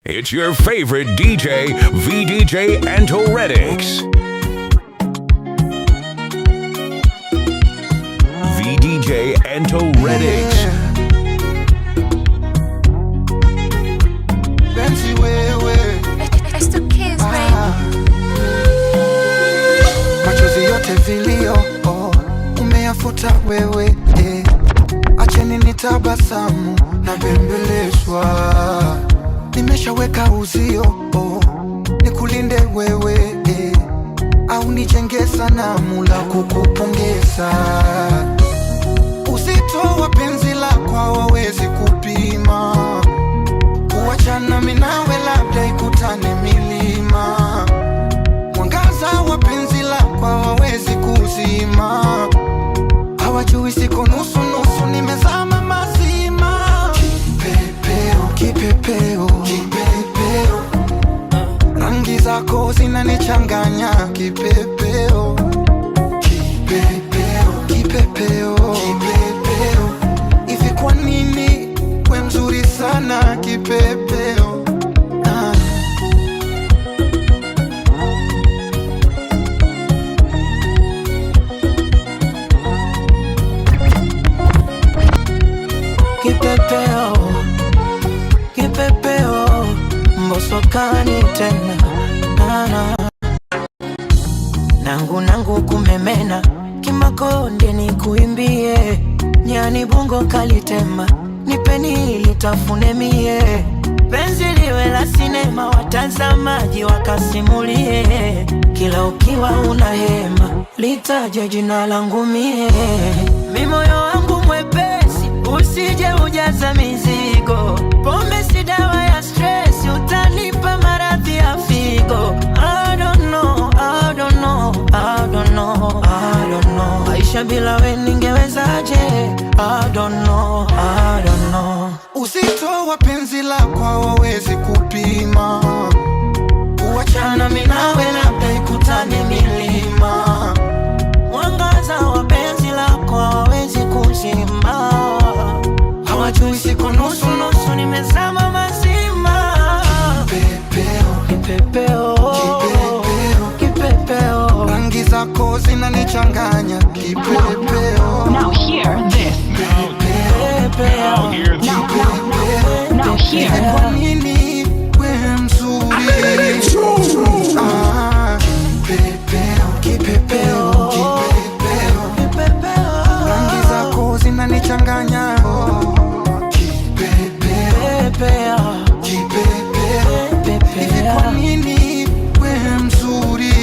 It's your favorite DJ, VDJ Antoretics. VDJ Antoretics. Fancy wewe. It's the kids, baby. Machozi yote vilio, umeyafuta wewe, Acheni nitabasamu na bembelezwa. Nimeshaweka uzio, nikulinde wewe, au nijenge sanamu la kukupongeza. Uzito wa penzi lako hawawezi kupima, kuachana mimi nawe labda ikutane milima. Mwangaza wa penzi lako hawawezi kuzima, hawajui siko nusu nusu, nimezama mazima. Kipepeo, kipepeo, kipepeo, rangi zako zinanichanganya. Kipepeo, kipepeo, kipepeo, kipepeo, hivi kwa nini we mzuri sana? Kipepeo, Kipepeo, kipepeo, mbosokani tena nangu kumemena, kimakonde ni kuimbie, nyani bungo kalitema, nipeni litafune mie, penzi liwe la sinema, watazamaji wakasimulie, kila ukiwa unahema, litaje jina langu mie, mimoyo wangu mwepesi, usije ujaza mizigo, pombe si dawa ya stress, utanipa maradhi ya figo. I don't know, I don't know, I don't know, I don't know, Aisha bila we ningewezaje? I don't know, I don't know. uzito wa penzi lako hawawezi kupima, kuachana mimi nawe labda ikutane milima. Mwangaza wa penzi lako hawawezi kuzima, hawajui siko nusu nusu, nimezama mazima. Kipepeo, Kipepeo, kipepeo, kipepeo, rangi zako zinanichanganya. Kipepeo, Now hear this. kipepeo, Now hear. kwa nini we mzuri? Kipepeo, kipepeo, kipepeo, kipepeo, rangi zako zinanichanganya. Kipepeo, kipepeo, hivi kwa nini we mzuri?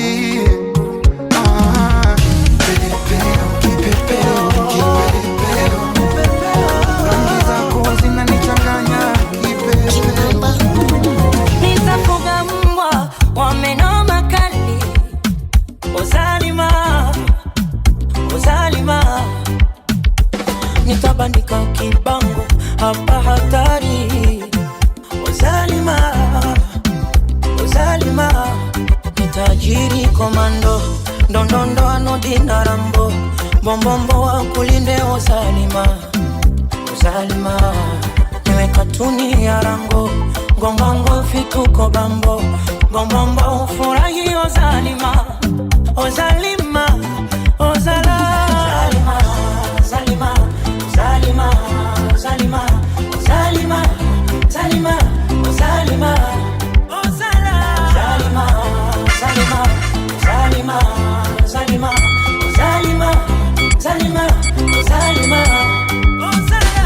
Kipepeo, kipepeo, kipepeo, rangi zako zinanichanganya. Kipepeo, nitafuga mbwa wa meno makali, Ozalima, Ozalima, nitabandika kibango hapa hatari, Ozalima, Ozalima, nitajiri komando, ndondondo anodina rambo, bombombo wa kulinde Ozalima, Ozalima, niwe katuni ya rango, ngongongo fituko bambo, bombombo ufurahi Ozalima, Ozalima, Ozala, Ozalima, Ozalima, Ozalima, Ozalima, Ozalima, Ozalima, Ozala, Ozalima, Ozalima, Ozalima, Ozalima, Ozalima, Ozalima, Ozalima, Ozala.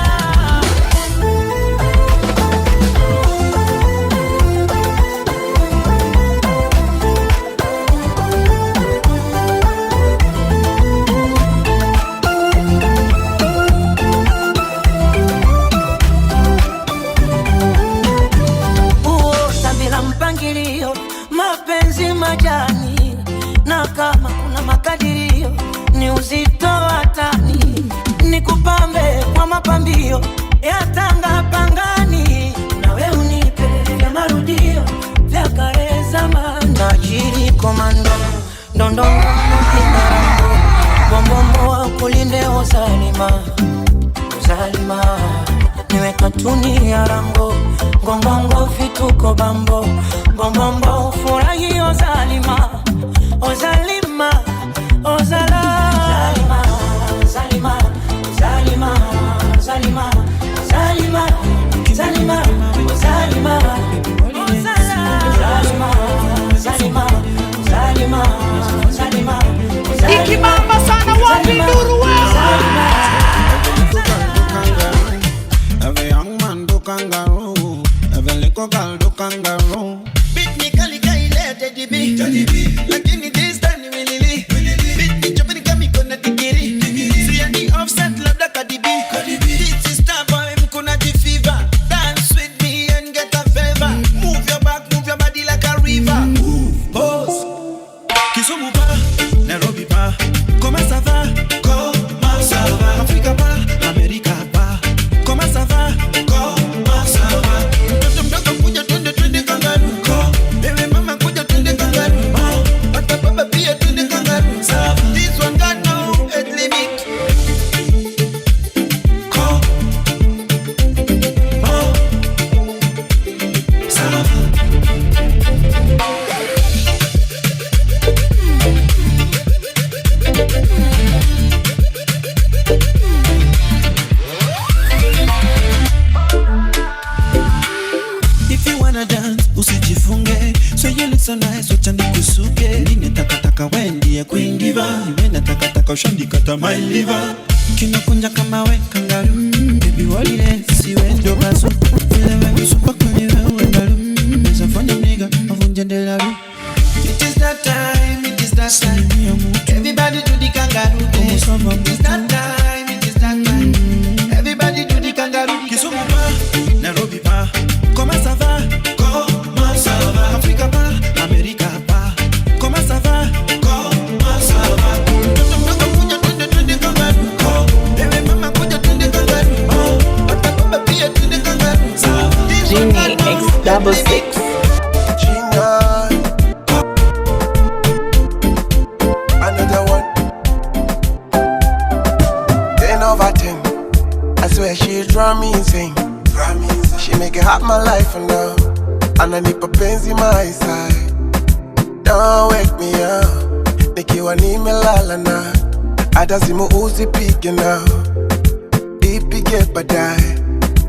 Mapenzi majani, na kama kuna makadirio ni uzito watani, nikupambe kwa mapambio ya tanga pangani, nawe unipe vya marudio vya kale zamani. Najiri komando, ndondondo kinarambo, bombombo wa kulinde Ozalima, Ozalima, niwe katuni ya Rambo. Ngongongo vituko bambo, bombombo furahi ozalima, ozalima, ozalima, zalima, zalima, zalima, zalima, zalima, zalima, zalima, zalima, zalima, Ikibamba sana wapi nduru wewe. Every young man do kangaroo, every little girl do kangaroo. Beat me kali kaile teddy B, lakini this time ni wilili. Beat me chopini kami kona digiri. See any offset labda Cardi B. This is star boy mkuna fever. Dance with me and get a favor. Move your back, move your body like a river. Pose. Kisumu pa, Nairobi pa. Comment ça va? Comment ça va? Africa pa, America pa. Comment ça va? Comment ça va? Mtoto mdogo kuja twende kangaroo. Baby mama kuja twende kangaroo. Hata baba pia twende kangaroo. This one got no age limit. Ça va? If you wanna dance, usijifunge. So you look so nice, wacha nikusuke. Nine takataka wendi ya queen diva. Niwe takataka ushandikata my liver. Kinakunja kama we kangaroo. Baby wali siwe ndo basu. Vile wewe super kwenye wewe ndalu. Meza fanya mniga, avunje ndelaru. It is that time, it is that time. Everybody do the kangaroo. It is that time, it is that time. Everybody do the kangaroo. Kisumu pa, Nairobi pa. Comment ça va? Comment ça va? Africa pa, America pa. Comment ça va? Comment ça va? Mtoto mdogo kuja twende kangaroo. Baby mama kuja twende kangaroo. Hata baba pia twende kangaroo. Genie X66. Another one. 10 over 10. I swear she drive me insane. She make it hot my life for now. And I need papenzi my side. Don't wake me up. Nikiwa nimelala na hata simu usipige now. Ipige baadaye.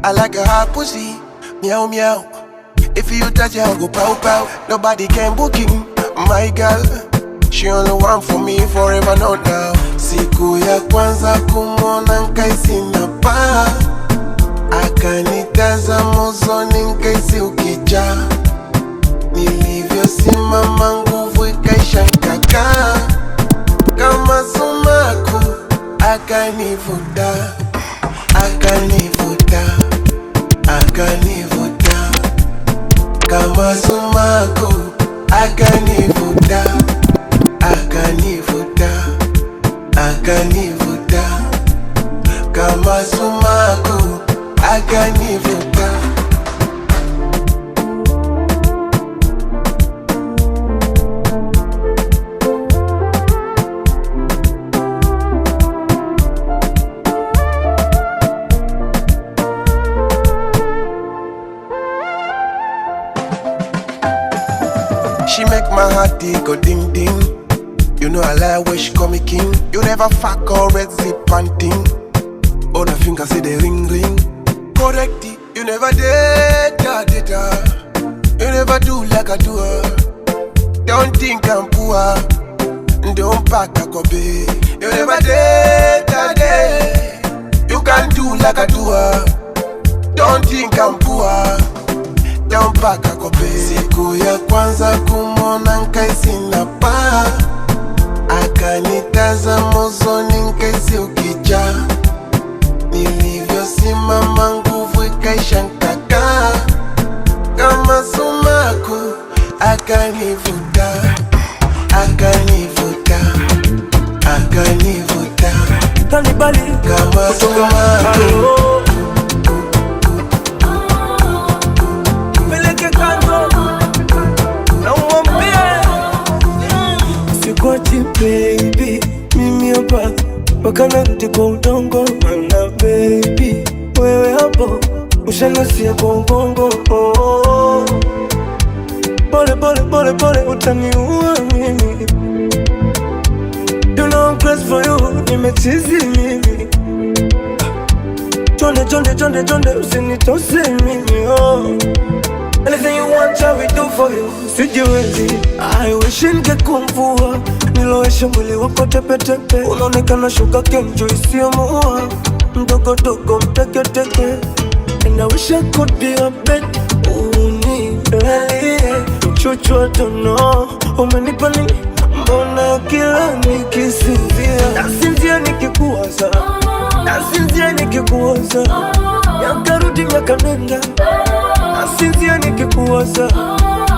I like a hot pussy. Meow meow. If you touch it, I'll go pow pow. Nobody can book him, my girl. She only one for me forever, not now. Siku ya kwanza kumona nkaisi na paa. Akanitazama usoni nkaisi ukija. Nilivyosimama nguvu ikaisha nkakaa. Kama sumaku akanivuta, akanivuta, akanivuta. Kama sumaku akanivuta, akanivuta, akanivuta. Kama sumaku akanivuta. She make my heart go ding ding. You know I like when she call me king. You never fuck or red zip panting. Oh, the finger say the ring ring. Correct it, you never did that. You never do like I do her. Don't think I'm poor. Don't pack a copy. You never did that. You can't do like I do her. Don't think I'm poor. Don't pack a copy. Siku ya kwanza kumona nkaisi na paa. Akanitazama usoni nkaisi ukija. Nilivyosimama nguvu ikaisha nkakaa. Kama sumaku akanivuta, akanivuta, akanivuta. Kama sumaku baby, mimi hapa wakana rudi kwa udongo. Mana baby, wewe hapo Ushanusia kwa ubongo. Pole pole pole pole utaniua mimi. You know I'm crazy for you, nimechizi mimi. Chonde chonde chonde chonde usinitose mimi Anything you want I will do for you. Sijiwezi, I wish ningekumbua. Nilowesha mwili wako tepe tepe. Unaonekana sugar cane juu isiyomuua. Mdogo dogo mteke teke. And I wish I could be a bed. Chuchwa tono. Umenipa nini? Mbona kila nikisinzia nasinzia nikikuwaza. Nasinzia nikikuwaza. Yakarudi miaka nenda. Nasinzia nikikuwaza.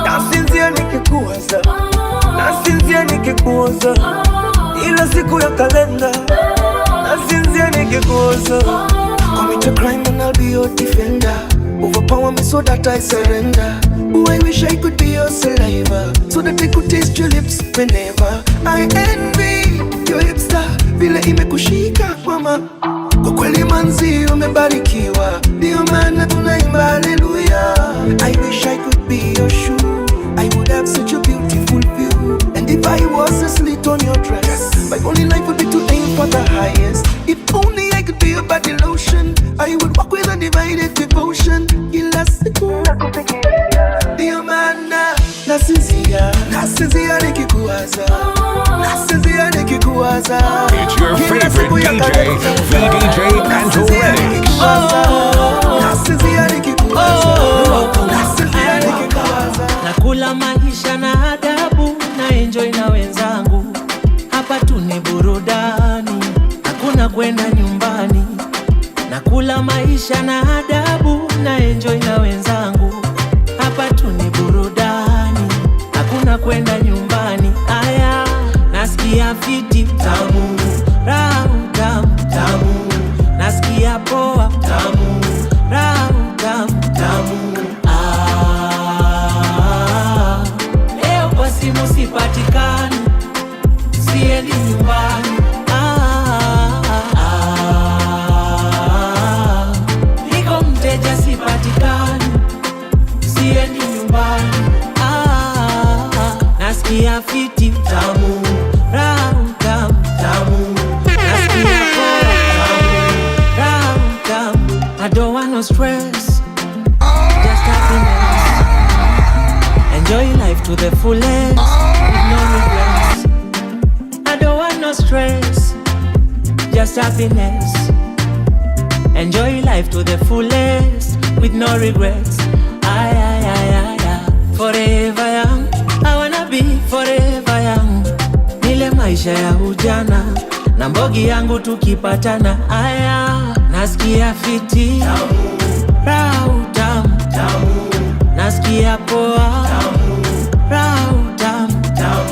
Nasinzia nikikuwaza. Nasinzia nikikuwaza. Ila siku ya kalenda. Nasinzia nikikuwaza. Commit a crime and I'll be your defender. Overpower me so that I surrender. Oh, I wish I could be your saliva, so that I could taste your lips whenever I envy your hipster. Vile imekushika mama. Kwa kweli manzi umebarikiwa. Ndio maana tunaimba hallelujah. I wish I could be your shoe. I would have such a beautiful view. And if I was a slit on your dress, my only life would be to aim for the highest. If only I could be your body lotion, I would walk with undivided devotion. Kila siku ndio maana nasinzia nikikuwaza. Nasinzia nikikuwaza. It's your favorite DJ, VDJ Antoretics. Nasinzia nikikuwaza. Nasinzia nikikuwaza. Nakula maisha na adabu, na enjoy na wenzangu. Hapa tu ni burudani, hakuna kwenda nyumbani. Nakula maisha na adabu, na enjoy na wenzangu. Hapa tu ni burudani, hakuna kwenda nyumbani. Aya, nasikia fiti tamu, rahu tamu tamu. Nasikia poa tamu, rahu tamu tamu. Leo kwa simu sipatikani, siendi nyumbani. Niko mteja sipatikani, siendi nyumbani. Nasikia fiti tamu, rahu tamu tamu. Nasikia poa tamu, rahu tamu. I don't want no stress, just happiness. Enjoy life to the fullest, with no regrets. I don't want no stress, just happiness. Enjoy life to the fullest, with no regrets. Forever young, I wanna be forever young. Nile maisha ya ujana, na mbogi yangu tukipatana. Aya, nasikia fiti tamu, rahu tamu tamu. Nasikia poa tamu, rahu tamu tamu.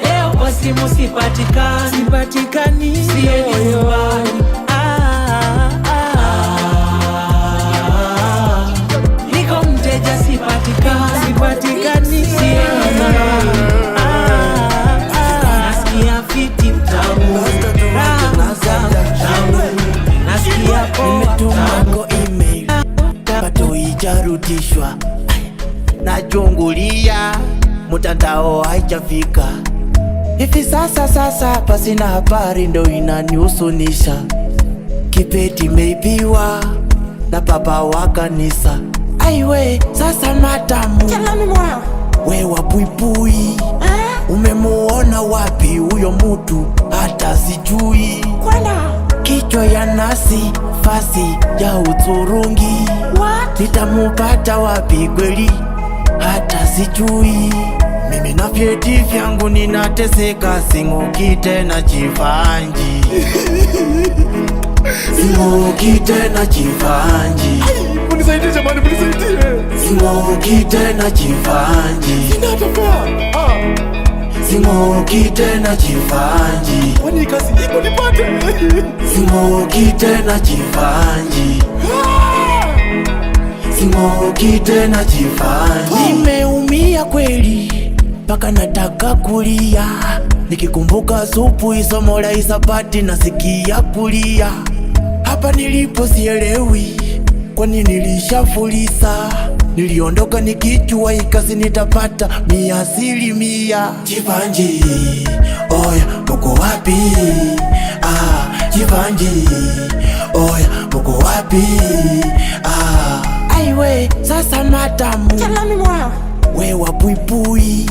Leo kwa simu sipatikani, siendi nyumbani. Niko mteja sipatikani, siendi nyumbani. Nasikia fiti tamu, rahu tamu. Nasikia poa tamu. Email bado ijarudishwa, najungulia mtandao haijafika. Hivi sasa pasina habari ndo inanihusunisha. Kibeti meibiwa na baba wa kanisa. Aiwe sasa matamu, wewa buibui. Umemuona wapi huyo mutu? Hata sijui. Kichwa ya nasi, fasi ya uturungi. Nitamupata wapi kweli? Hata sijui. Mimi na vyeti vyangu ninateseka, sing'oki tena chivanji. Sing'oki tena chivanji. Munisaidie jamani, munisaidie. Sing'oki tena chivanji. Sing'oki tena chivanji. Kwani kazi iko nipate? Sing'oki tena chivanji. Sing'oki tena chivanji. Nimeumia kweli, mpaka nataka kulia. Nikikumbuka supu isomo la hisabati nasikia kulia. hapa nilipo sielewi, kwani nilishafulisa. Niliondoka nikijua ikasi nitapata 100%. Jivanji, oya muko wapi? Jivanji, oya muko wapi? Aiwe sasa matamu, wewa puipui,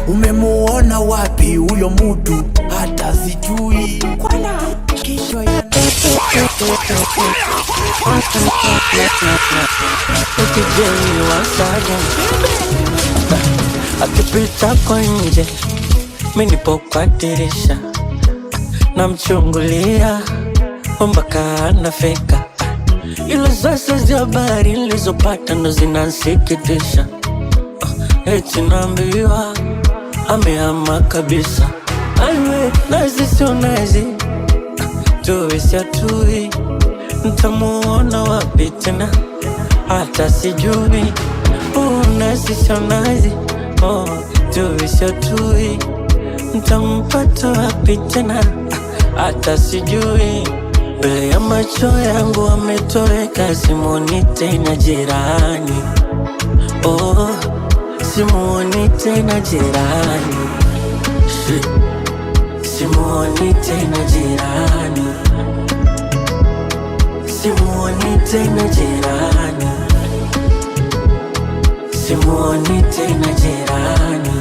umemuona wapi huyo mutu? Hata sijui kichwa ya ukijeni wasaga akipita kwa nje, mimi nipo kwa dirisha namchungulia mpaka anafika. Ila sasa za habari nilizopata ndo zinansikitisha. Eti naambiwa amehama kabisa. Aiwe nazi sio nazi, tuwe si atui, nitamuona wapi tena? Hata sijui. Nazi sio nazi, tuwe si atui, nitampata wapi tena? Hata sijui. Mbele ya macho yangu ametoweka, simuoni tena jirani. Simuoni tena jirani. Simuoni tena jirani. Simuoni tena jirani. Simuoni tena jirani.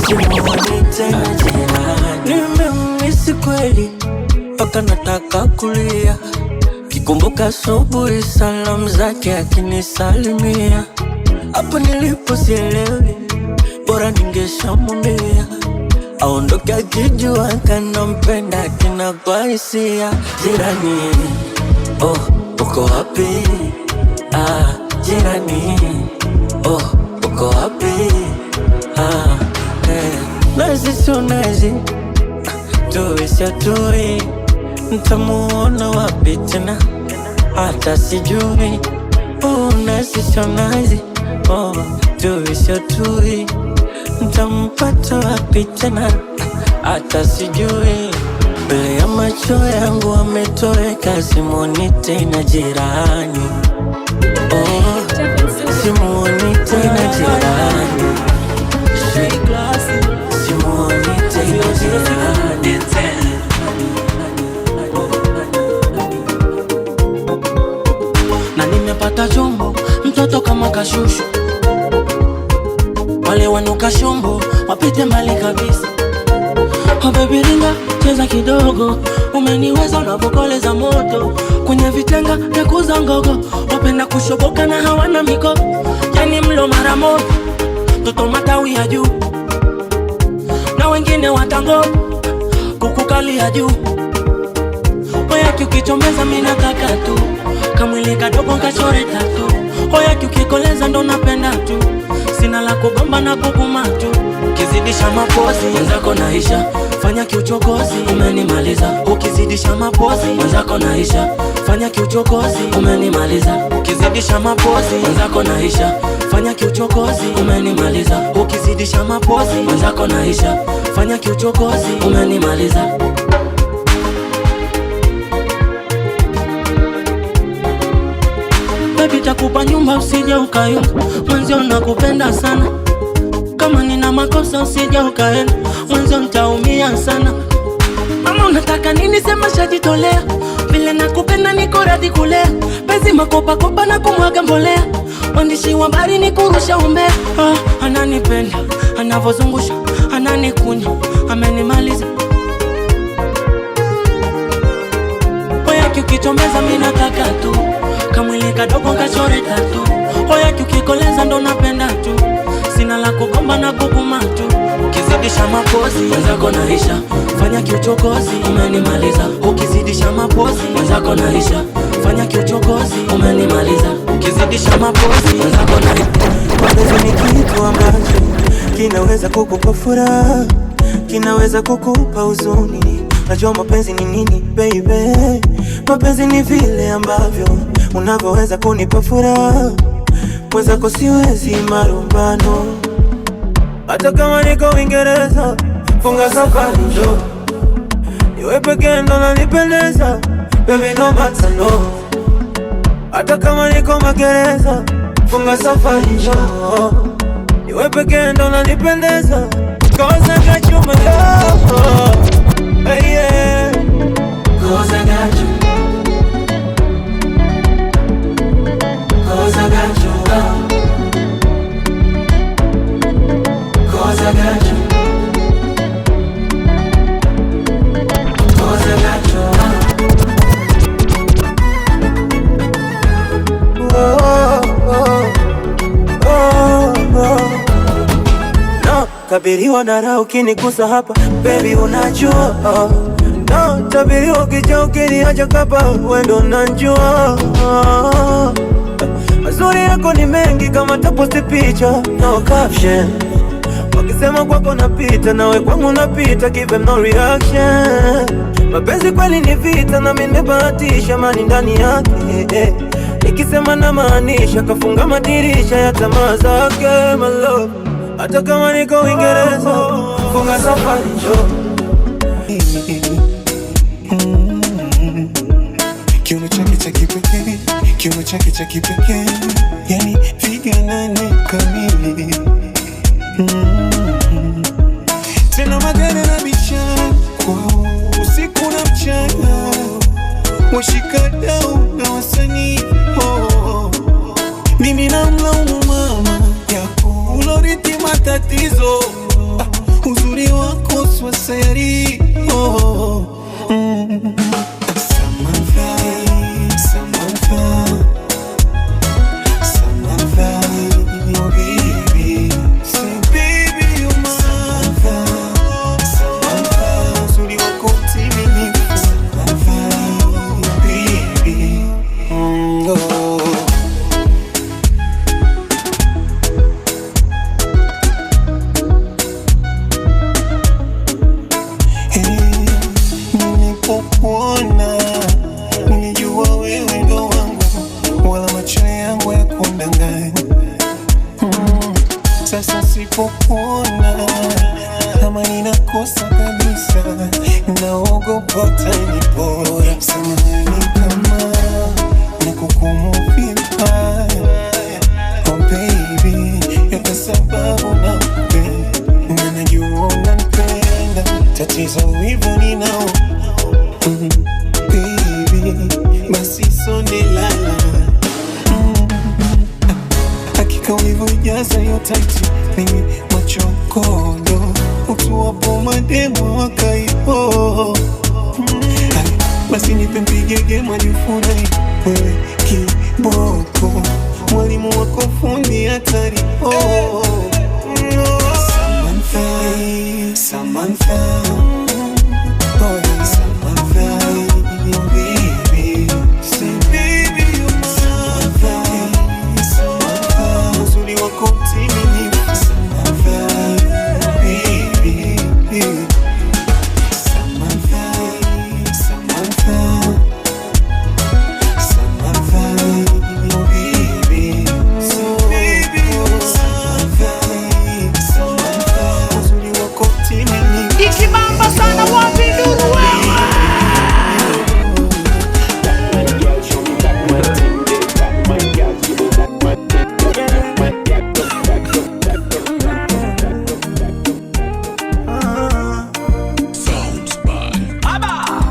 Simuoni tena jirani. Nimemisi kweli mpaka nataka kulia, kikumbuka asubuhi salamu zake akinisalimia. Hapo nilipo sielewi, bora ningeshamwambia aondoke akijua kanampenda kina kwa hisia. Jirani, uko wapi? Jirani, uko wapi? Nazi sio nazi, tuwe si atui, nitamuona wapi tena? Hata sijui. Nazi sio nazi, tuwe si atui, nitampata wapi tena? Hata sijui. Mbele ya macho yangu ametoweka, simuoni tena jirani. Simuoni tena jirani. Simuoni tena jirani. Na nimepata chombo, mtoto kama kashushu, wale wanuka shombo wapite mbali kabisa. Baby ringa, cheza kidogo, umeniweza unavokoleza moto. Kwenye vitenga vya kuza ngogo, wapenda kushoboka na hawana miko. Yani mlo mara moja, toto matawi ya juu, na wengine watango kukukali ya juu. Oya kiukichomeza mina kaka tu, kamwili kadogo kachore tatu. Oya kiukikoleza ndo napenda tu, sina la kugomba na kukuma tu. Ukizidisha mapozi mwenzako naisha, fanya kiuchokozi umenimaliza. Ukizidisha mapozi mwenzako naisha, fanya kiuchokozi umenimaliza. Ukizidisha mapozi mwenzako naisha, fanya kiuchokozi umenimaliza. Ukizidisha mapozi mwenzako naisha, fanya kiuchokozi umenimaliza. Baby takupa nyumba usije ukayumba, mwenzio nakupenda sana. Kama nina makosa usije ukaenda, mwenzio nitaumia sana. Mama unataka nini sema shajitolea, vile nakupenda niko radhi kulea. Penzi makopa kopa na kumwaga mbolea, wandishi wa habari ni kurusha umbea. Ananipenda, anavozungusha, ananikunya, amenimaliza. Oya kiukichomeza mina kaka tu, kamwili kadogo kachore tatu. Oya kiukikoleza ndo napenda tu, sina la kugomba na kukuma tu. Ukizidisha mapozi mwenzako naisha, fanya kiuchokozi umenimaliza. Ukizidisha mapozi mwenzako naisha, fanya kiuchokozi umenimaliza. Ukizidisha mapozi mwenzako naisha. Mapenzi ni kitu ambacho kinaweza kukupa furaha, kinaweza kukupa huzuni. Najua mapenzi ni nini baby. Mapenzi ni vile ambavyo unavyoweza kunipa furaha, mwenzako siwezi marumbano. Hata kama niko Uingereza, funga safari njoo, niwe pekee ndo nanipendeza. Baby no matter no, hata kama niko magereza, funga safari njoo, niwe pekee ndo nanipendeza. Cause I got you my love, hey, yeah. Cause I got you, cause I got you love, cause I got you, cause I got you love. Oh, oh, oh, oh. No, kabiriwa na raha ukinigusa hapa, baby unajua. No, tabiriwa ukija ukiniacha kapa, wendo unajua. Mazuri yako ni mengi kama taposti picha, no caption. Wakisema kwako napita, nawe kwangu napita, give them no reaction. Mapenzi kweli ni vita na mimi nimebahatisha mani ndani yake. Nikisema na maanisha, kafunga madirisha ya tamaa zake, my love. Hata kama niko Uingereza, funga safari njoo. Kiuno chake cha kipekee, kiuno chake cha kipekee, yani figa nane kamili. Tena magari na bichana kwao, usiku na mchana, washikadau na wasanii. Mimi namlaumu mama yako, uloriti matatizo, uzuri wako swaseri. Samantha, Samantha, Samantha, oh baby, say baby you're mine. Samantha, Samantha, uzuri wako timilifu. Samantha, oh baby, oh. Nilipokuona nilijua wewe ndo wangu, wala macho yangu ya kundanganya. Sasa sipokuona kama ninakosa kabisa, naogopa utanipora. Samahani kama nakuhukumu vibaya, oh baby, yote sababu nakupenda na najua unanipenda. Tatizo hivyo ninao, baby, basi sonde lala. Hakika ulivyojaza hiyo taiti mimi machokodo, utuwapo mademo wakaipo. Basi nipe mpigege majifurahi, wewe kiboko, mwalimu wako fundi hatari. Samantha, Samantha, oh Samantha, oh baby, say baby you're mine. Samantha, Samantha, uzuri wako timilifu. Samantha, oh baby, Samantha, Samantha, Samantha, oh baby, so baby you're Samantha, Samantha, uzuri wako timilifu. Ikibamba sana wapi nuru wewe.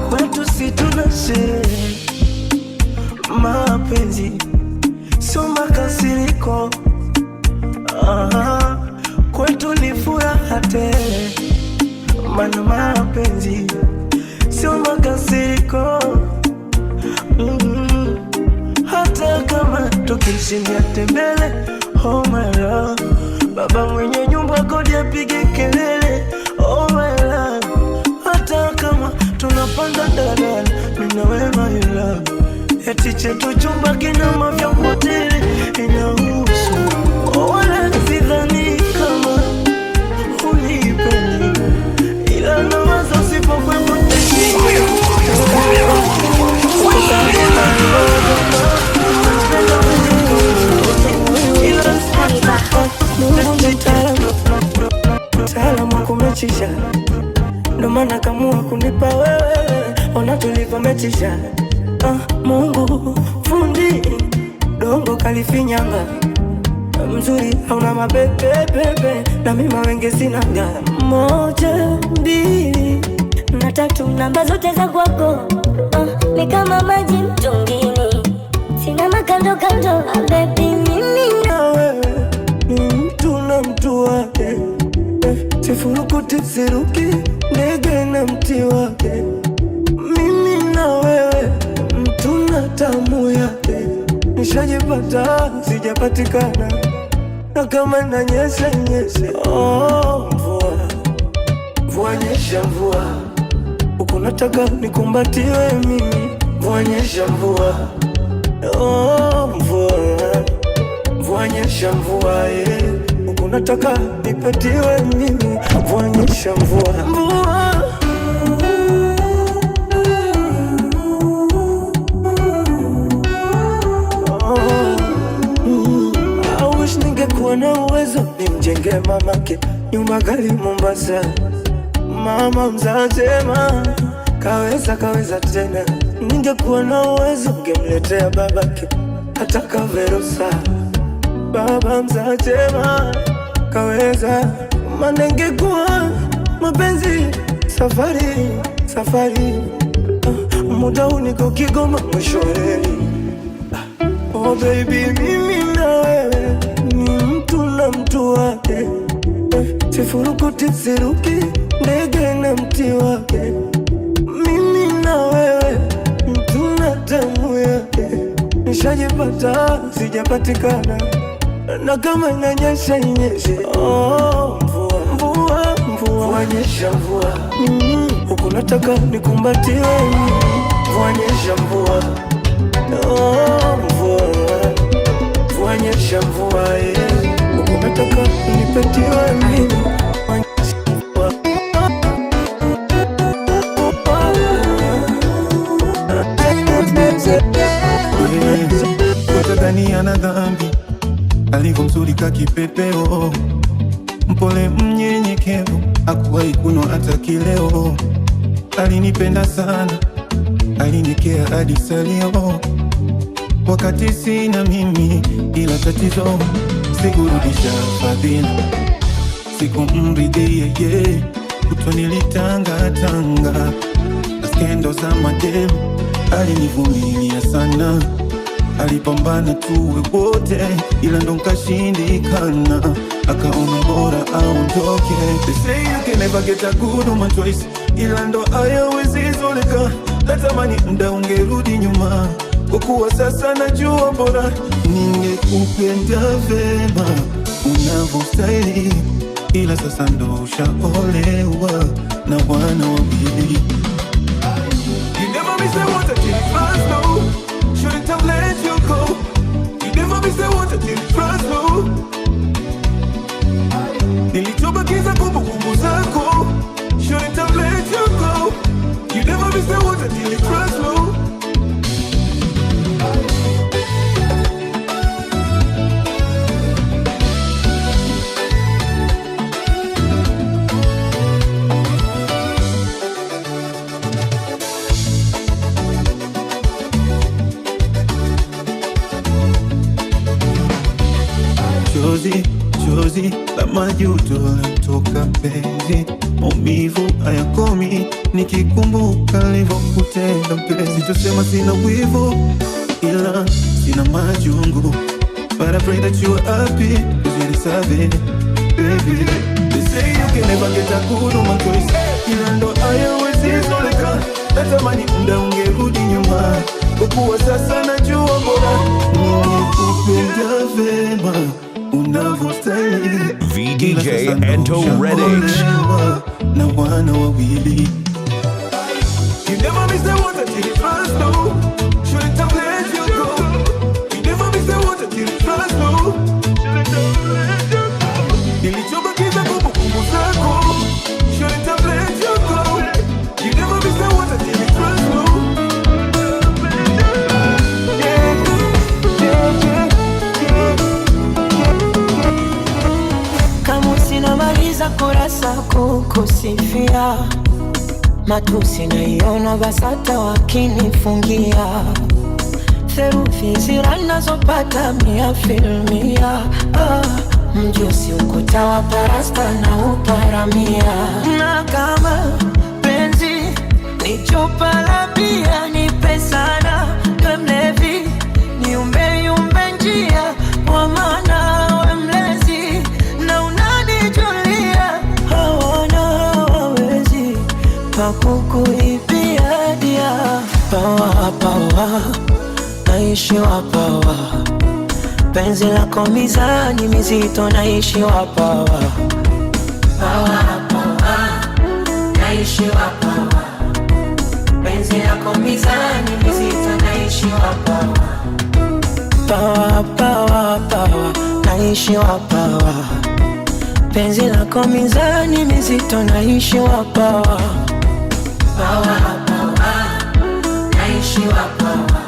Kwetu si tunashe mapenzi, sio makasiriko. Kwetu ni furaha tele, mana mapenzi sio makasiriko. Hata kama tukishindia tembele, oh my love, baba mwenye nyumba kodi apige kelele, oh my love. Hata kama tunapanda daladala, mimi na wewe my love, eti chetu chumba kina mavya hoteli inahusu. Wala sidhani kama unipendi, ila nawaza usipokuwepo mtaalamu kumechisha, ndo maana kamua kunipa wewe. tisha. Mungu fundi dongo kalifinyanga, mzuri hauna mabebe na mimi mawenge sinanga. 1, 2 na 3 namba zote za kwako ni kama maji mtungini, sina makando kando. Baby mimi na wewe ni mtu na mtu wake, sifurukuti siruki ndege na mti wake. Mimi na wewe mtu na tamu yake, nishajipata sijapatikana, na kama nanyesha nyesha. Mvua mvua nyesha mvua, uko nataka nikumbatiwe mimi. Mvua nyesha mvua, mvua mvua nyesha mvua, uko nataka nipatiwe mimi. Mvua nyesha mvua, mvua ningekuwa na uwezo nimjenge mamake nyumba gali Mombasa. Mama mzazema kaweza tena. Ningekuwa na uwezo ngemletea babake hata Verosa. Baba mzazema kaweza, manengekuwa mapenzi safari. Muda huu niko Kigoma mshoreli. Oh baby mimi na wewe ni mtu na mtu wake, sifurukuti siruki ndege na mti wake. Mimi na wewe mtu na tamu yake, nishajipata sijapatikana, na kama inanyesha nyeshe. Mvua nyesha mvua, huku nataka nikumbatiwe. Mvua nyesha mvua, mvua nyesha mvua, uko nataka nipetiwe mimi. Watadhani ana dhambi, alivyo mzuri kakipepeo, mpole mnyenyekevu, hakuwahi kunwa hata kileo. Alinipenda sana, alinikea hadi salio, wakati sina mimi, ila tatizo sikurudisha fadhila, sikumridhia kutwa nilitanga na skendo za madem. Alinivumilia sana, alipambana tuwe wote, ila ndo nkashindikana, akaona bora aondoke. They say you can never get a good woman twice, ila ndo hayawezi zoleka. Natamani muda ungerudi nyuma, kwa kuwa sasa najua bora ningekupenda vema unavyostahili, ila sasa ndo ushaolewa na wana wawili. You never miss the water till it runs low, shouldn't have let you go. You never miss the water till it runs low. Nilichobakiza kumbukumbu zako, shouldn't have let you go. You never miss the water till it runs low. Chozi la majuto lanitoka penzi, maumivu hayakomi nikikumbuka nilivyokutenda mpenzi. Tusema sina wivu ila sina majungu, but I pray that you are happy, 'cause you deserve it, baby. They say you can never get a good woman twice, ila ndo hayawezi zoleka. Natamani muda ungerudi nyuma, kwa kuwa sasa najua bora ningekupenda vema unavyostahili. VDJ Anto Redix na wana wawili. You never miss the water till it runs low, shouldn't have let you go. You never miss the water till it runs low. Nilichobakiza kumbukumbu zako, shouldn't have let you go. You never miss the water till it runs low. Kama sinamaliza kurasa kukusifia, matusi naiona BASATA wakinifungia. Theruthi zira nazopata 100%. Mjusi ukuta wa parasta na uparamia. Na kama penzi ni chupa la bia, nipe sana we mlevi, niumbe yumbe njia, kwa maana we mlezi na unanijulia. Hawana hawawezi pakukuibia dia. Pawa pawa naishi wapawa, penzi lako mizani mizito naishi wapawa. Pawa pawa naishi wapawa, penzi lako mizani mizito naishi wapawa. Pawa pawa pawa naishi wapawa, penzi lako mizani mizito naishi wapawa. Pawa pawa naishi wapawa,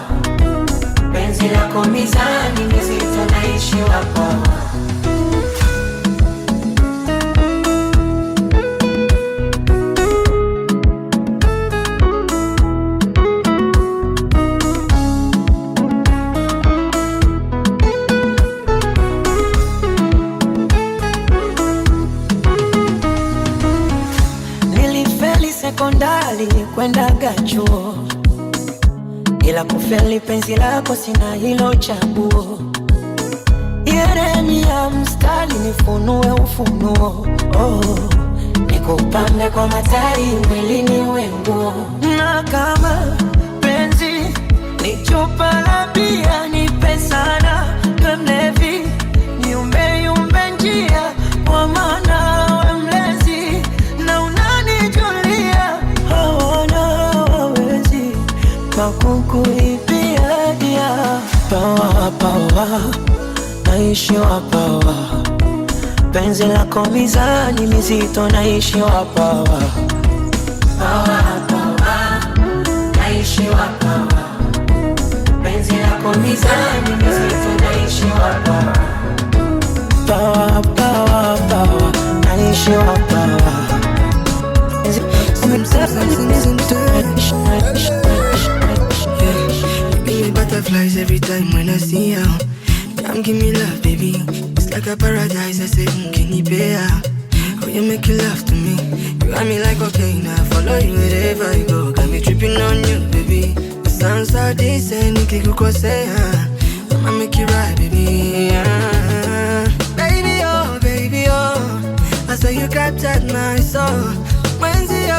penzi lako mizani mizito naishi wapawa. Nilifeli sekondari kwendaga chuo, ila kufeli penzi lako sina hilo chaguo. Yeremia mstari nifunue ufunuo. Nikupambe kwa matari mwilini wenguo. Na kama penzi ni chupa la bia, nipe sana we mlevi, niumbe yumbe njia, kwa maana we mlezi na unanijulia. Hawana hawawezi pakukuibia dia. Pawa pawa naishi wapawa, penzi lako mizani mizito naishi wapawa. Pawa pawa naishi wapawa, penzi lako mizani mizito naishi wapawa. Pawa pawa pawa naishi wapawa, butterflies every time when I see you. Come give me love, baby. It's like a paradise. I say, can you bear? Oh, you make you laugh to me. You got me like cocaine. I follow you wherever you go. Got me tripping on you, baby. The sounds are decent. You can go say, I'ma make you right, baby. Baby, oh. I say you captured my soul. When's it?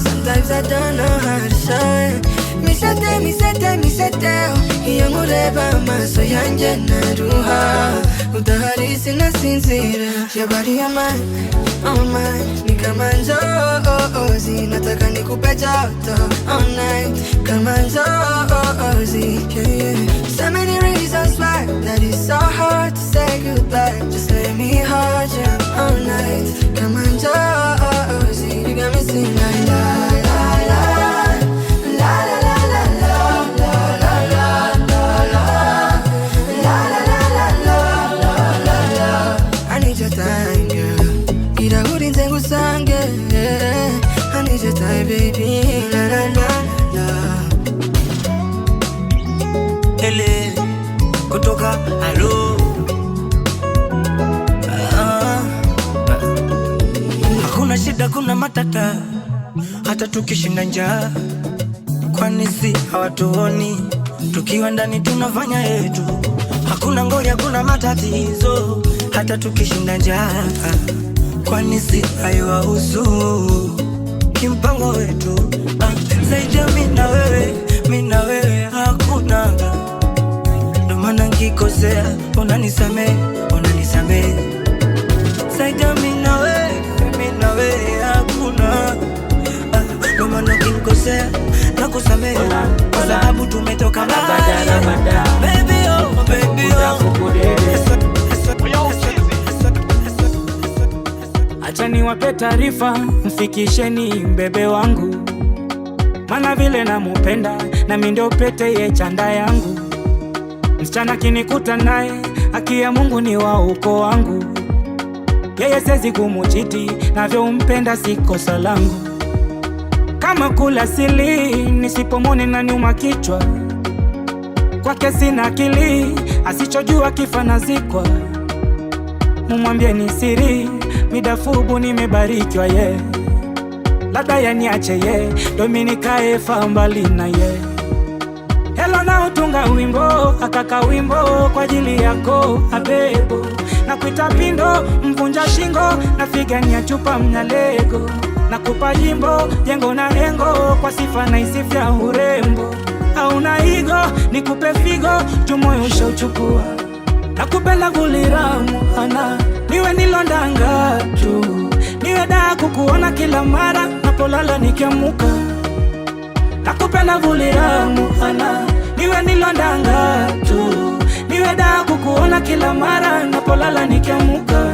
Sometimes I don't know how to shine. Mi sete, yangu reba maso yanje na ruha. Udahari sina sinzira, your body and mine, oh mine. Ni kama njozi, nataka nikupe joto all night. Kama njozi, yeah. So many reasons why that is so hard to say goodbye. Just let me hold you all night. Kama njozi, you got me singing like la la la. I need your time, baby. La la la la. Ele kutoka alo. Hakuna shida, kuna matata, hata tukishinda njaa. Kwani si hawatuoni tukiwa ndani tunafanya yetu? Hakuna ngori, hakuna matatizo, hata tukishinda njaa. Kwani si haiwahusu kimpango wetu? Zaidi ya mimi na wewe hakuna. Ndo maana nikikosea unanisamehe. Zaidi ya mimi na wewe hakuna. Ndo maana nikikosea nakusamehe, kwa sababu tumetoka mbali. Baby oh, baby oh. Acha niwape taarifa, mfikisheni mbebe wangu, mana vile namupenda na mimi ndio pete ye chanda yangu. Msichana kinikuta naye, haki ya Mungu ni wa ukoo wangu. Yeye siwezi kumuchiti, navyompenda si kosa langu. kama kula sili, nisipomone na nyuma kichwa. Kwake sina akili, asichojua kifa nazikwa. Mumwambie ni siri, midafubu nimebarikiwa ye. Labda yaniache ye, Dominikae fa mbali na ye. Hello na utunga wimbo, akaka wimbo kwa ajili yako abebo. Na kuita pindo, mvunja shingo, na figania chupa mnyalego. Na kupa jimbo, jengo na hengo, kwa sifa na isifia urembo. Hauna higo, nikupe figo, tumoyo ushauchukua. Na kupenda guliramu, ana, niwe nilondanga tu. Niwe daa kukuona kila mara, napolala nikiamuka. Na kupenda guliramu, ana, niwe nilondanga tu. Niwe daa kukuona kila mara, napolala nikiamuka.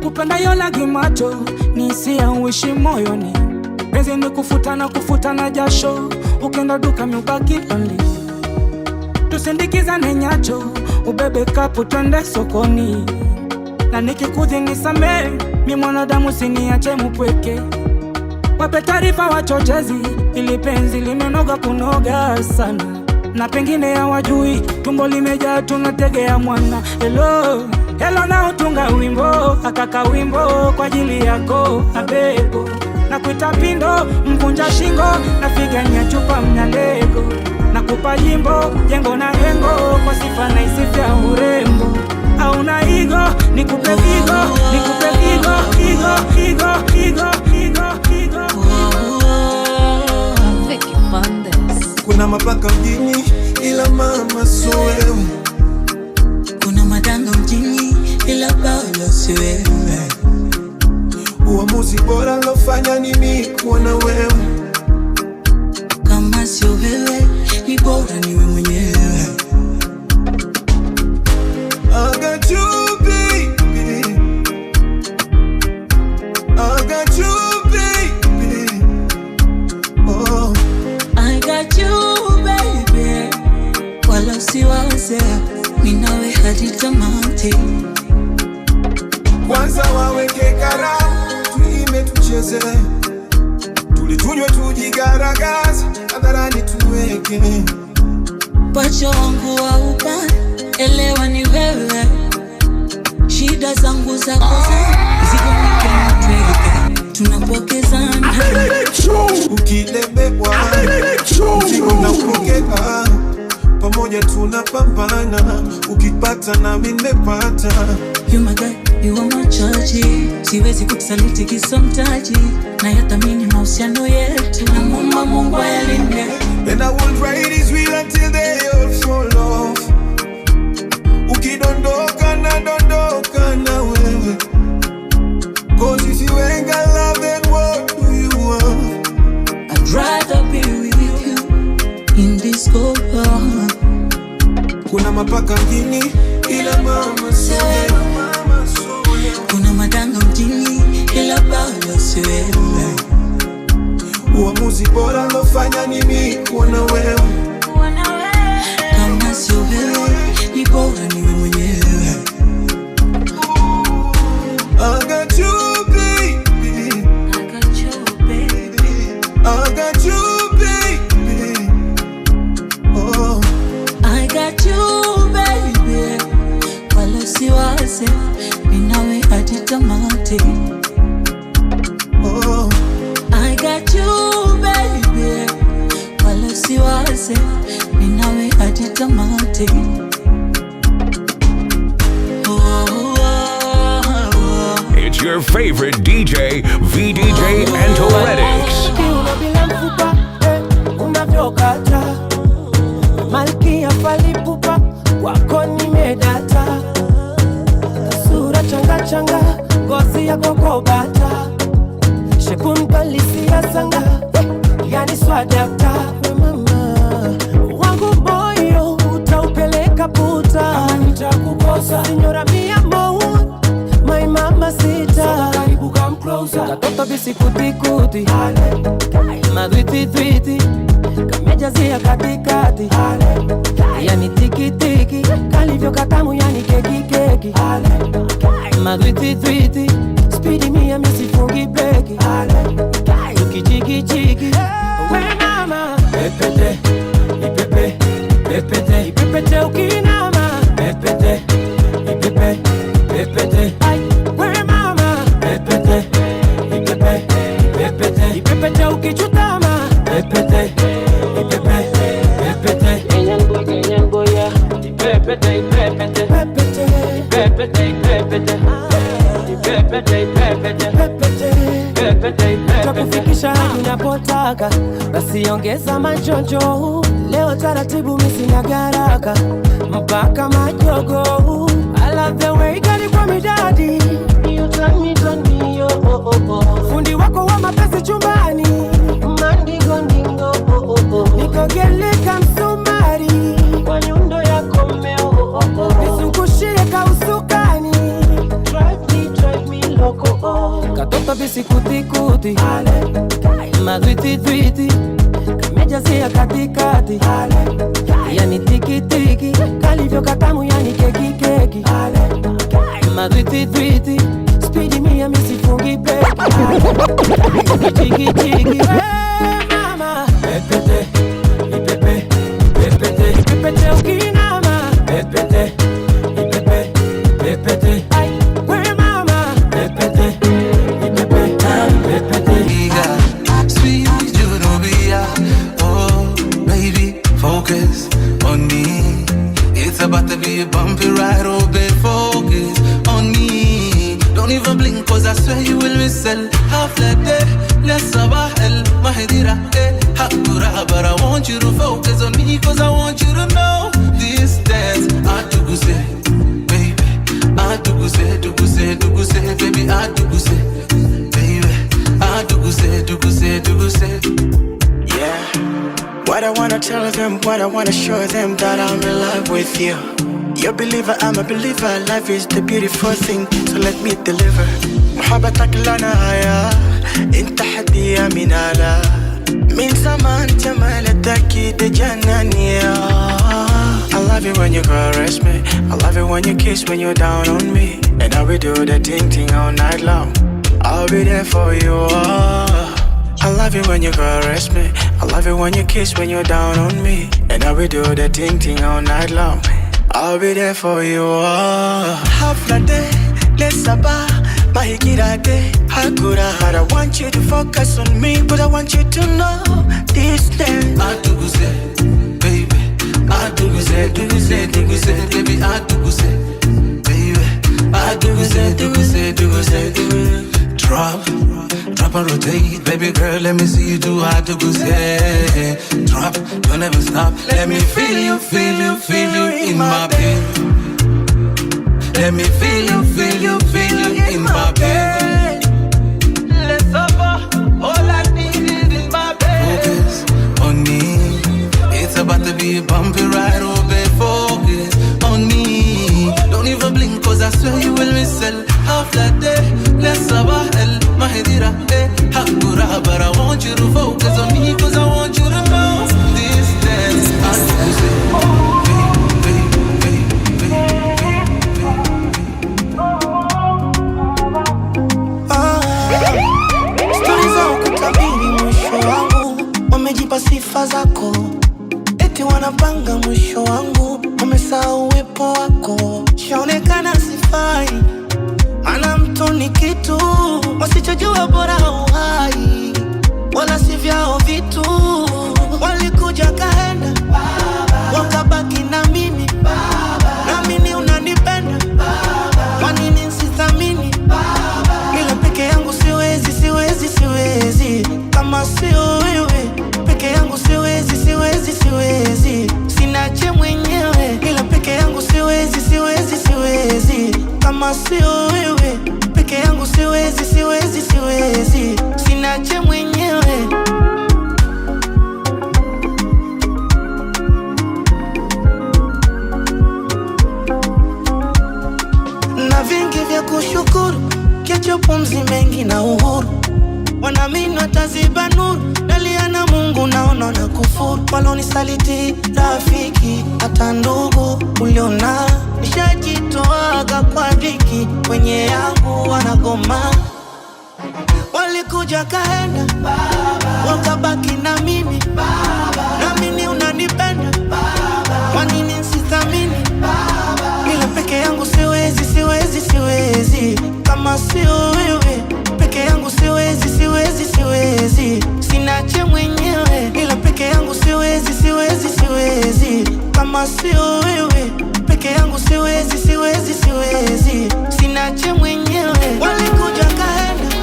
Kupenda yola gimacho, nisia uishi moyoni. Penzi ni kufutana jasho, ukenda duka miubaki lonely. Tusindikizane nyacho, ubebe kapu twende sokoni. Na nikikuthi nisamee, mi mwanadamu siniache mupweke. Wape taarifa wachochezi, ili penzi limenoga kunoga sana. Na pengine hawajui, tumbo limejaa tunategea mwana. Hello na utunga wimbo, akaka wimbo kwa ajili yako abebo. Na kuita pindo, mvunja shingo, na figania chupa mnyalego. Na kupa jimbo, jengo na hengo, kwa sifa na isifia urembo. Hauna higo, nikupe figo, nikupe figo, higo. Vicky Mondes. Kuna mapaka mjini, ila mama so wewe. Kuna madanga mjini, ila bado si wewe. Uamuzi bora lofanya ni mimi kuwa na wewe. Kama sio wewe, ni bora niwe mwenyewe. I got you, baby. I got you, baby. Oh, I got you, baby. Wala usiwaze, mimi nawe hadi tamati. kwanza waweke karamu, tuime tucheze. Tulitunywe tujigaragaza, hadharani tuweke. Pacho wangu wa upande, elewa ni wewe. Shida zangu zako ziko nikemtweke. Tunapokezana ukilemewa, usiku na ukukeka. Pamoja tunapambana, ukipata na mimi nimepata. You my guy, you are my charge. Siwezi kukusaliti kisomtaji. Na yatamini mahusiano yetu. Na mama Mungu alinde. And I will ride this wheel until they all fall off. Ukidondoka na dondoka na wewe. Cause if you ain't got love, then what do you want? I'd rather be with you in this cold world. Kuna mapaka mjini, ila mama so wewe. Kuna madanga mjini, ila bado si wewe. Uamuzi bora lofanya ni mimi kuwa na wewe. Kama sio wewe, ni bora niwe mwenyewe. I got you, baby. I got you, baby. I got you, baby. Oh, I got you, baby. Wala usiwaze, mimi nawe hadi tamati. oh. I got you, baby. Wala usiwaze, mimi nawe hadi tamati. It's your favorite DJ, VDJ Antoredix. Bila mfupa, unavyokata Malkia Falipupa, wako nimedata. Sura changa changa, ngozi ya kokobata. Shekun palisi ya sanga, yani swadakta. Mama, wangu moyo, utaupeleka puta. Ama nitakukosa, signora mia moja. My mama sita, karibu come closer. Katoto bisikuti-kuti, madwiti-twiti, kamejazia katikati, yani tiki-tiki, keki. Madwiti twiti, speedy mia misifungi breki. Chiki chiki, we mama. Pepete, ipepe, pepete, ipepete ukinama. Pepete, ipepe, pepete, ay, we mama. Pepete, ipepe, pepete, ipepete ukichutama. Pepete, ipepe, pepete. Kenyan boy, yeah. Pepete, pepete, pepete, pepete, pepete, pepete, pepete. Takufikisha unapotaka, basi ongeza majonjo. Leo taratibu misina garaka, mpaka majogo. I love the way you got it from me daddy. You turn me, oh, oh, oh. Fundi wako wa mapesi chumbani, mandingo ndingo, oh, oh, oh. Nikogeleka msumari, kwa nyundo yako mmeo, oh, oh, oh. Nizungushie kausukani, drive me loco, oh. Katoto bisikuti-kuti, madwiti-twiti, kamejazia katikati, yani tiki-tiki, kalivyo katamu yani keki-keki. Madwiti-twiti, speedy mia misifungi breki. Chiki-chiki, hey mama. Pepete, ipepe, pepete, ipepete ukinama. Pepete, ipepe, pepete, ay, we mama. Pepete, ipepe, pepete. Sweet Junubia, oh baby, focus on me. It's about to be a bumpy ride, oh baby, focus on me. Don't even blink, cause I swear you will miss it. Half the day, let's sabahel, mahedira, hakura. But I want you to focus on me, cause I want you to know this dance. I do go say, baby, I do go say, baby, I do go say, baby, I do go say, Yeah. What I wanna tell them, what I wanna show them, that I'm in love with you. You're a believer, I'm a believer. Life is the beautiful thing, so let me deliver. محبتك لنا هيا انت حدي منالا من زمان جمالتك تجنني. I love it when you caress me, I love it when you kiss, when you're down on me. And I will do the ting all night long, I'll be there for you. I love it when you caress me, I love it when you kiss, when you're down on me. And I will do the ting all night long, I'll be there for you. Half the day, let's sabah, mahigirate, hakura. But I want you to focus on me, but I want you to know this day. I do go say, baby, I do go say, baby, I do go say, baby, I do go say. Drop and rotate, baby girl, let me see you do. I do go say, drop, don't ever stop. Let me feel you in my bed. Let me feel you in my bed. Let's suffer, all I need is in my bed. Focus on me, it's about to be a bumpy ride, oh babe, focus on me. Don't even blink, cause I swear you will miss it. Half that day, let's sabahel, mahedira, hakura. But I want you to focus on me, cause I want you to know this dance. I do say, Stori za ukutabiri mwisho wangu, wamejipa sifa zako, eti wanapanga mwisho wangu, wamesahau uwepo wako. Shaonekana sifai, ana mtu ni kitu, wasichojua bora uhai, wala si vyao vitu. Walikuja kaenda, wakabaki na mimi, naamini unanipenda, kwa nini nsithamini? Ila peke yangu siwezi, kama sio wewe. Peke yangu siwezi, sinache mwenyewe. Ila peke yangu siwezi, kama sio wewe. Peke yangu siwezi, sinache mwenyewe. Na vingi vya kushukuru, kesho pumzi mengi na uhuru. Wanaamini wataziba nuru, Dalia na Mungu naona na kufuru, walonisaliti rafiki hata ndugu uliona. Nishajitoaga kwa dhiki, wenye yangu wanagoma. Walikuja kaenda, wakabaki na mimi. Naamini unanipenda, kwa nini nisithamini? Ila peke yangu siwezi, siwezi, siwezi. Kama sio wewe, peke yangu siwezi, siwezi, siwezi. Sinache mwenyewe, ila peke yangu siwezi, siwezi, siwezi. Kama sio wewe, peke yangu siwezi, siwezi, siwezi. Sinache mwenyewe. Walikuja kaenda,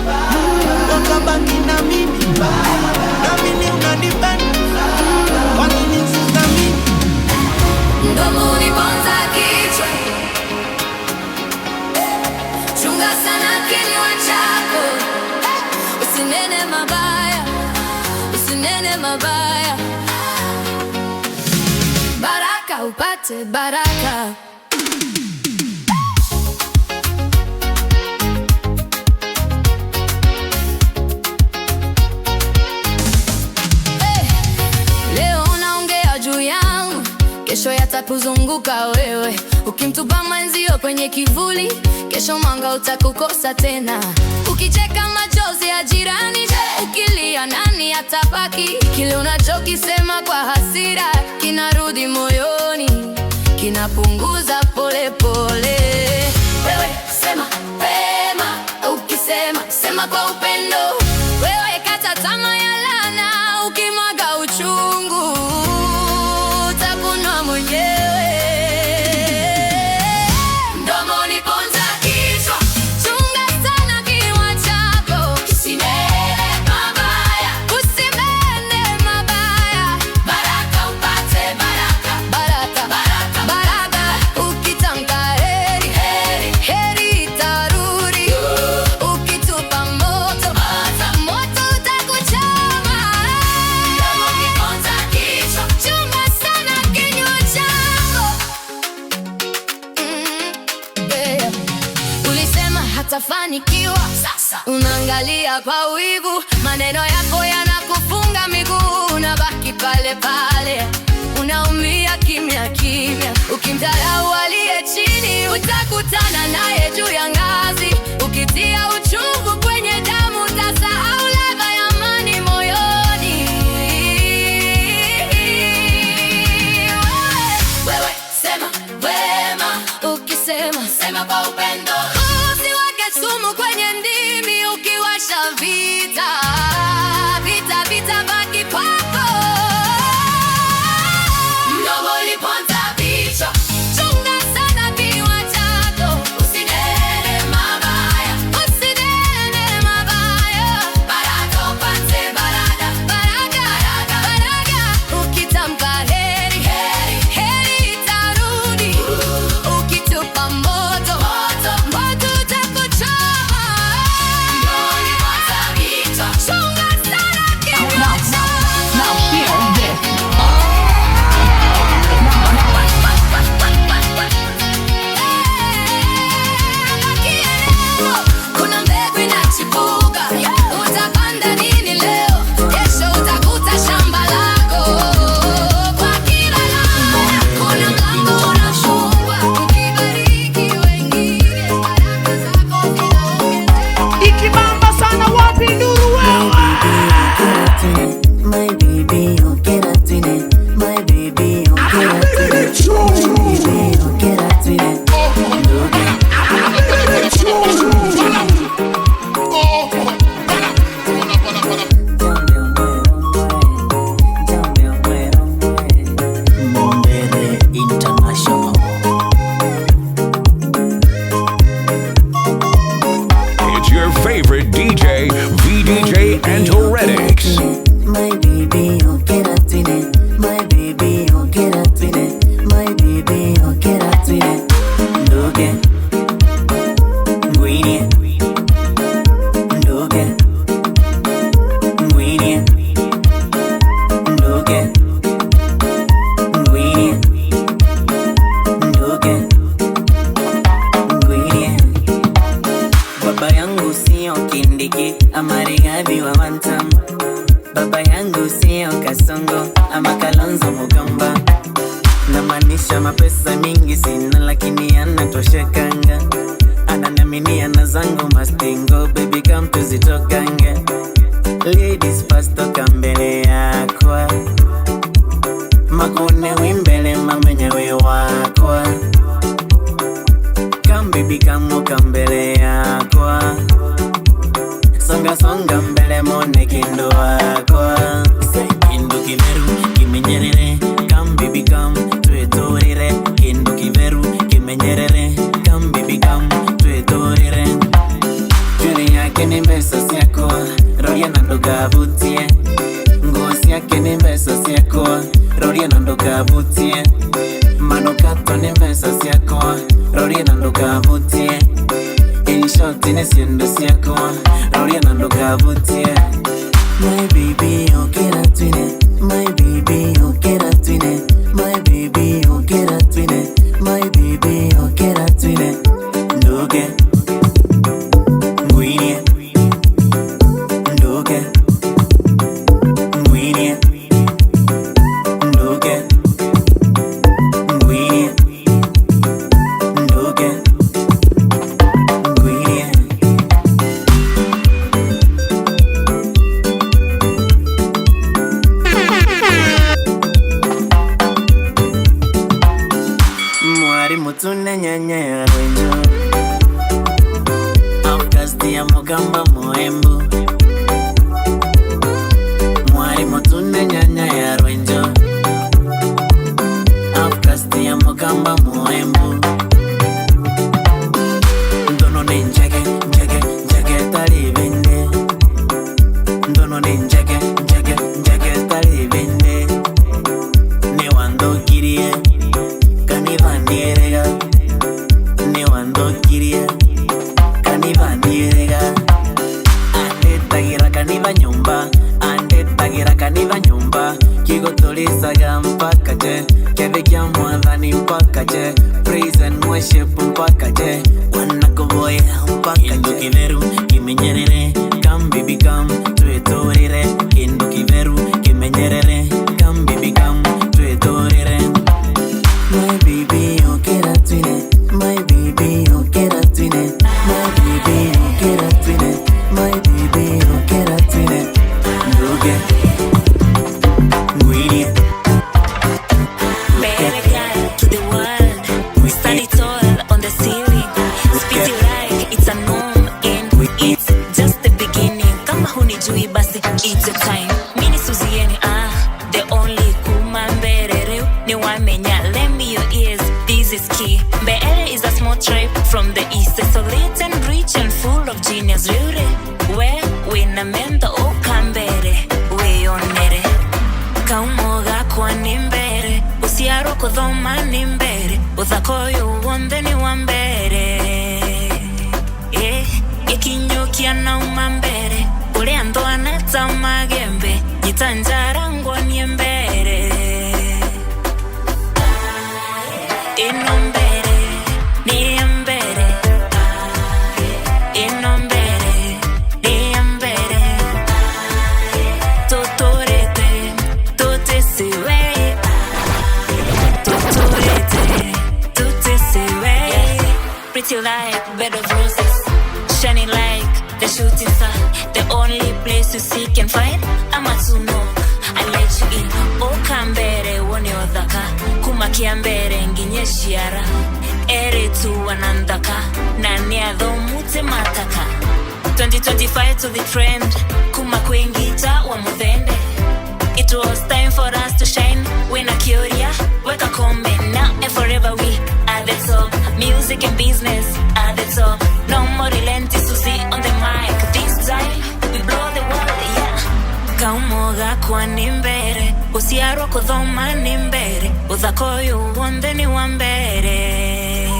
wakabaki na mimi. Naamini unanipenda, kwa nini nisithamini? Mdomo uniponza kichwa, chunga sana kinywa chako. Usinene mabaya, usinene mabaya. Baraka upate baraka. Kesho yatakuzunguka wewe, ukimtupa mwenzio kwenye kivuli, kesho mwanga utakukosa tena. Ukicheka machozi ya jirani, ukilia nani atabaki? Kile unachokisema kwa hasira kinarudi moyoni, kinapunguza pole pole. Wewe sema wema, ukisema sema kwa upendo. Wewe kata tamaa ya laana, ukimwaga uchungu mwenyewe. Mdomo uniponza kichwa, chunga sana kinywa chako. Usinene mabaya, usinene mabaya. Baraka upate baraka, baraka, baraka, baraka. Ukitamka heri, heri, heri itarudi. Ukitupa moto, moto utakuchoma. Mdomo uniponza kichwa, chunga sana kinywa chako. Yeah. Ulisema hatafanikiwa, sasa unaangalia kwa wivu. Maneno yako yanakufunga miguu, unabaki pale pale, unaumia kimya kimya. Ukimdharau aliye chini, utakutana naye juu ya ngazi. Ukitia uchungu kwenye damu, utasahau ladha ya amani moyoni. Wewe sema wema, ukisema sema kwa upendo. Usiweke sumu kwenye ndimi, ukiwasha vita, vita, vita baki kwako. Mdomo uliponza vichwa, chunga sana kinywa chako. Usinene mabaya, usinene mabaya. Baraka upate baraka, baraka, baraka, baraka. Ukitamka heri, heri, heri itarudi. Ukitupa moto, moto, moto utakuchoma. Mdomo uliponza vichwa, chunga sana kinywa chako. Now hear this. Kuna mbegu inachipuka, utapanda nini leo? Kesho utakuta shamba lako. Kwa kila laana kuna mlango unafungwa, ukibariki wengine baraka zako zinaongezeka. Ikibamba sana wapi nduru wewe? My baby, oh get up in it. My baby, oh get up in it. My baby, oh get up in it. Mombele International. It's your favorite DJ, VDJ Antoretics. My baby, oh get up in it. My baby, oh get up in it. My baby, oh get up in it. Look at Gwyneth. Look at Gwyneth. Look at Gwyneth. Look at Gwyneth. Baba yangu sio kindiki, amarigabi wa wantam. baba yangu sio Kasongo ama Kalonzo Mugamba. Namaanisha mapesa mingi sina, lakini anatoshekanga. Ananiaminia na zangu mastingo, baby come tuzitokange. Ladies first toka mbele yakwa, makone wimbele mamenyewe wakwa. Come baby come uka mbele yakwa, songa songa mbele mone kindo wakwa. Kindu kiveru kimenyerere, come baby come tuetorire. Kindu kiveru kimenyerere, come baby come tuetorire. Juni yake ni mbesa siako, roria nandoka butie. Ngosi yake ni mbesa siako, roria nandoka butie. Manukato ni mbesa siako, roria nandoka butie. In short ni siendo siako, roria nandoka butie. My baby okera twine, my baby okera twine, my baby okera twine, my baby okera twine. Ndoge Ngwinie, ndoge Ngwinie, ndoge Ngwinie, ndoge Ngwinie. Mwari mutune nyanya ya rwenjo, Outcasti ya Mugamba Muembu. Mwari mutune nyanya ya rwenjo, Outcasti ya Mugamba Muembu. Ndono ni njege, njege, njege talibende. Ndono ni njege, njege, njege talibende. Ni wando kirie, kanibandierega. Ni wando kirie, kanibandierega. Ande tagira kaniba nyumba, ande tagira kaniba nyumba. Kigotolisaga mpaka je, kevekya mwadhani mpaka je. Praise and worship mpaka je, wanakuboya mpaka je. Kindu kiveru kimenyerere, come baby come tuetorire. Kindu kiveru kimenyerere, come baby come tuetorire. My baby okera twine, my baby okera twine, my baby okera twine, my baby okera twine. Ndoge Ngwinie, Better guide to the world. Stand it all on the ceiling. Spit it like it's a norm and it's just the beginning. Kama hunijui basi it's a time. Mini Suzieni the only kumamberere ni wamenya. Lend me your ears, this is key. Beere is a small tribe from the east, solid and rich and full of genius. Really, where we namenda o kambere we onere. Kaumoga kwa nimbere, usiaro kodhoma nimbere. Uthakoyo wonde ni wambere. Ikinyokia na umambere, ule ando anata magembe. Nyitanjara ngwani mbere. Inombere, ni mbere. Inombere, ni mbere. Totorete, totesiwe. Totorete, totesiwe. Pretty like bed of roses, shining like the shooting star. The only place you seek and find. Amatuno, I let you in. Okambere wone odhaka, kumakia mbere nginye shiara. Ere tu wanandaka, nani adho mute mataka. 2025 to the trend, kumakwengita wa mudhende. It was time for us to shine. When a curia, weka kombe. Now and forever we are the top. Music and business are the top. No more relenting to see on the mic. This time we blow the world, yeah. Kaumoga kwa nimbere, usiaro kodhoma nimbere. Uthakoyo wonde ni wambere.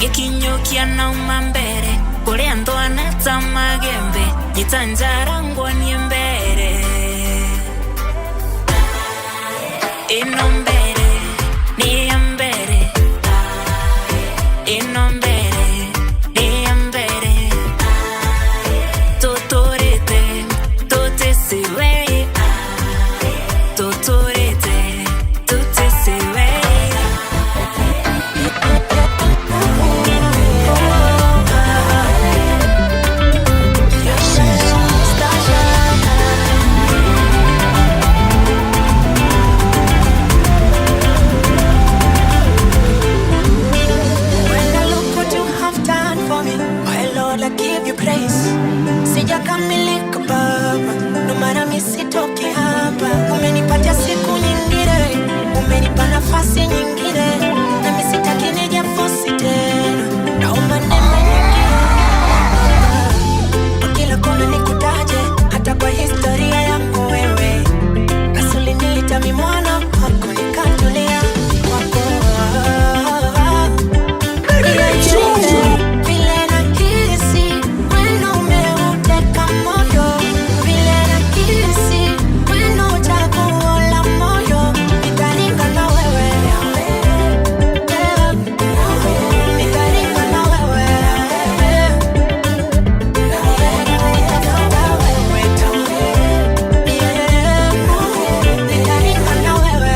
Ikinyokia na umambere, ule ando anata magembe. Nyitanjara ngwani mbere. Inombere, ni mbere. Inombere, ni mbere. Totorete, totes rahisi, sijakamilika baba, ndo maana mimi sitoki hapa. Umenipatia siku nyingine, umenipa nafasi nyingine, na mimi sitaki nije force tena, naomba neema nyingine. Kwa kila kona nikutaje, hata kwa historia yangu wewe, kasuli nilita mimi mwana wako, nikatulia kwako. Vile nakisi weno umeuteka moyo, vile nakisi weno chaguo la moyo, nitaringa na wewe, nitaringa na wewe, nitafuta wewe, nitaringa na wewe,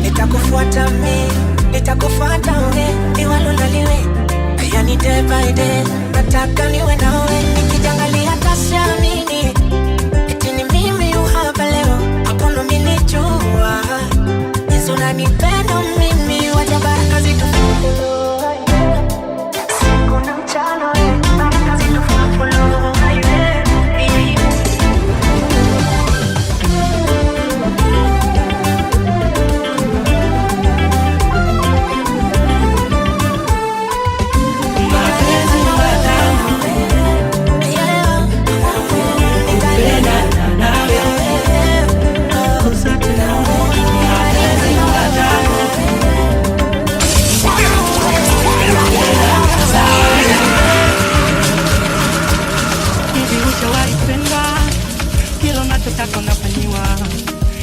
nitakufuata mimi, nitakufuata wewe, niwalolaliwe. Yani day by day, nataka niwe nawe, nikijangalia tasiamini, eti ni mimi yu hapa leo, hapo ndo mimi nijua, Yesu unanipenda mimi, wacha baraka zitufungulo, siku na mchana, baraka zitufungulo.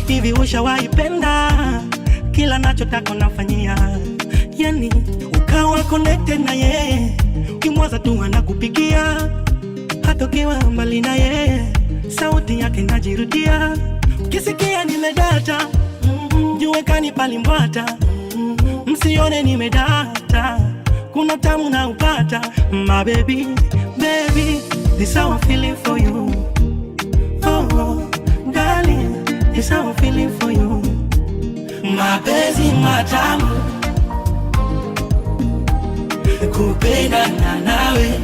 Hivi ushawahi penda kila nachotaka nafanyia, yani ukawa connected na yeye, ukimwaza tu anakupigia, hata ukiwa mbali na yeye sauti yake najirudia, ukisikia nimedata jue kanipali mbwata, msione nimedata, kuna tamu na upata. My baby, baby, this how I'm feeling for you. Oh, darling, this how I'm feeling for you. Mapenzi matamu, kupendana nawe.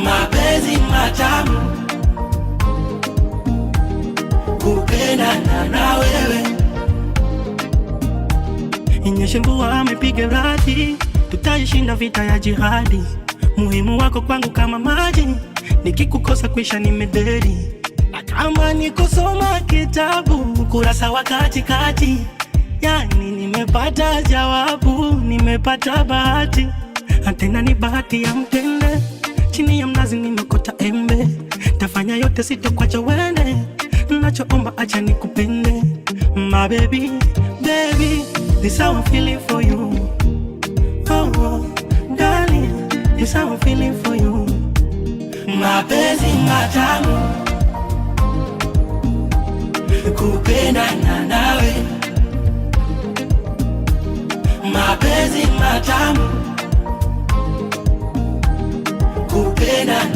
Mapenzi matamu, kupendana na wewe. Inyeshe mvua amepiga radi, tutaishinda vita ya jihadi. Muhimu wako kwangu kama maji, nikikukosa kwisha nimederi. Na kama nikosoma kitabu kurasa wa katikati, yani nimepata jawabu, nimepata bahati. Tena ni bahati ya mtende, chini ya mnazi nimekota embe. Tafanya yote sitokwacha wende, nachoomba acha nikupende. My baby, baby, this how I'm feeling for you. Oh, darling, this how I'm feeling for you. Mapenzi matamu, kupendana nawe. Mapenzi matamu, kupendana